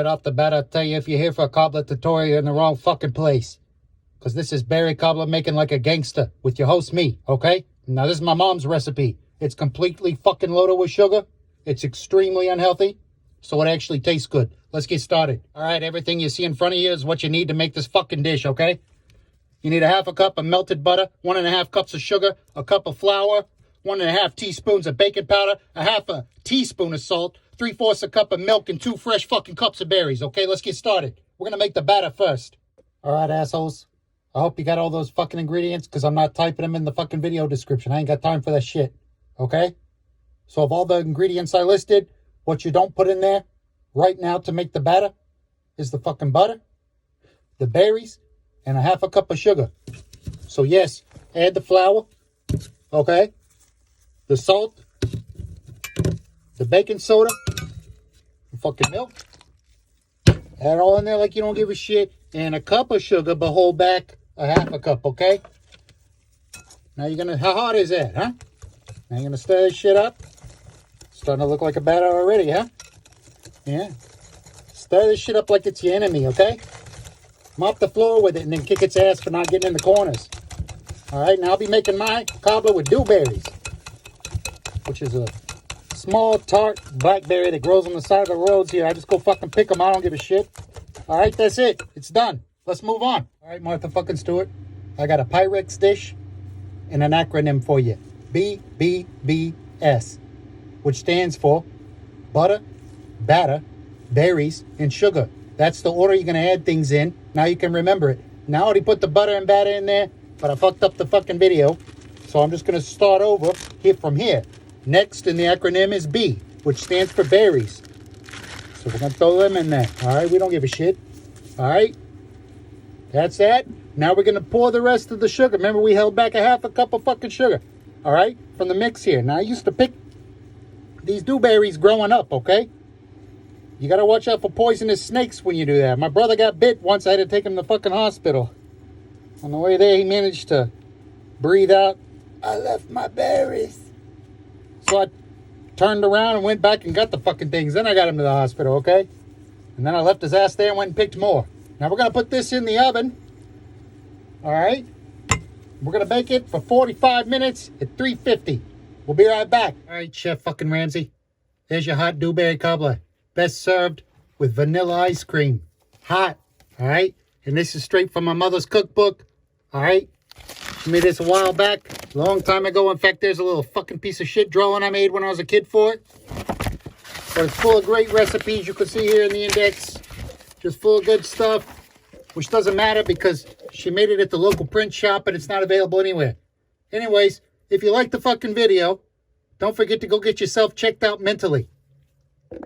Right off the bat, I'll tell you, if you're here for a Cobbler tutorial, you're in the wrong fucking place. Because this is Barry Cobbler making like a gangster with your host, me, okay? Now, this is my mom's recipe. It's completely fucking loaded with sugar. It's extremely unhealthy, so it actually tastes good. Let's get started. All right, everything you see in front of you is what you need to make this fucking dish, okay? You need a half a cup of melted butter, 1.5 cups of sugar, a cup of flour, 1.5 teaspoons of baking powder, a half a teaspoon of salt, 3/4 a cup of milk, and 2 fresh fucking cups of berries, okay? Let's get started. We're gonna make the batter first. All right, assholes. I hope you got all those fucking ingredients, because I'm not typing them in the fucking video description. I ain't got time for that shit, okay? So of all the ingredients I listed, what you don't put in there right now to make the batter is the fucking butter, the berries, and a half a cup of sugar. So yes, add the flour, okay? The salt, the baking soda, the fucking milk. Add it all in there like you don't give a shit. And a cup of sugar, but hold back a half a cup, okay? Now you're gonna, how hard is that, huh? Now you're gonna stir this shit up. Starting to look like a batter already, huh? Yeah. Stir this shit up like it's your enemy, okay? Mop the floor with it and then kick its ass for not getting in the corners. All right, now I'll be making my cobbler with dewberries, which is a small, tart blackberry that grows on the side of the roads here. I just go fucking pick them. I don't give a shit. All right, that's it. It's done. Let's move on. All right, Martha fucking Stewart. I got a Pyrex dish and an acronym for you. BBBS, which stands for butter, batter, berries, and sugar. That's the order you're going to add things in. Now you can remember it. Now I already put the butter and batter in there, but I fucked up the fucking video. So I'm just going to start over here from here. Next in the acronym is B, which stands for berries. So we're going to throw them in there. All right, we don't give a shit. All right, that's that. Now we're going to pour the rest of the sugar. Remember, we held back a half a cup of fucking sugar. All right, from the mix here. Now I used to pick these dewberries growing up, okay? You got to watch out for poisonous snakes when you do that. My brother got bit once. I had to take him to the fucking hospital. On the way there, he managed to breathe out, "I left my berries." So I turned around and went back and got the fucking things. Then I got him to the hospital, okay? And then I left his ass there and went and picked more. Now we're going to put this in the oven. All right? We're going to bake it for 45 minutes at 350. We'll be right back. All right, Chef fucking Ramsay. There's your hot dewberry cobbler. Best served with vanilla ice cream. Hot, all right? And this is straight from my mother's cookbook, all right? She made this a while back, a long time ago. In fact, there's a little fucking piece of shit drawing I made when I was a kid for it. But it's full of great recipes. You can see here in the index. Just full of good stuff, which doesn't matter because she made it at the local print shop, but it's not available anywhere. Anyways, if you like the fucking video, don't forget to go get yourself checked out mentally.